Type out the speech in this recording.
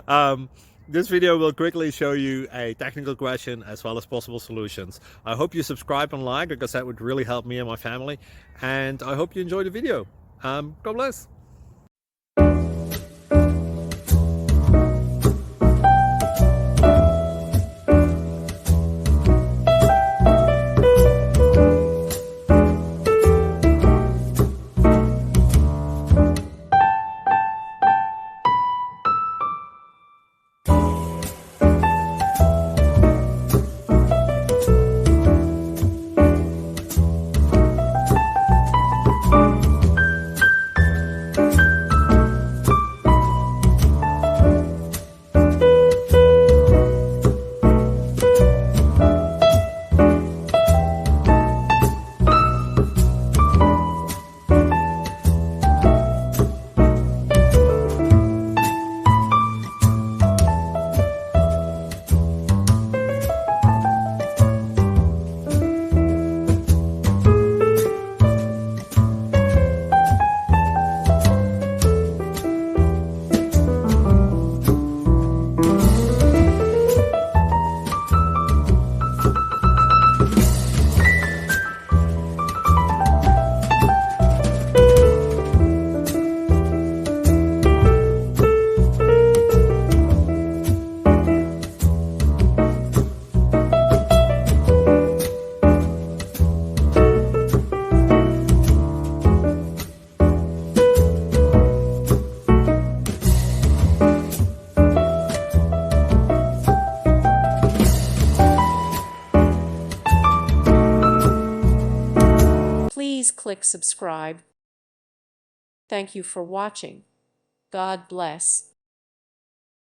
um, this video will quickly show you a technical question as well as possible solutions. I hope you subscribe and like, because that would really help me and my family. And I hope you enjoy the video. God bless. Please click subscribe. Thank you for watching. God bless.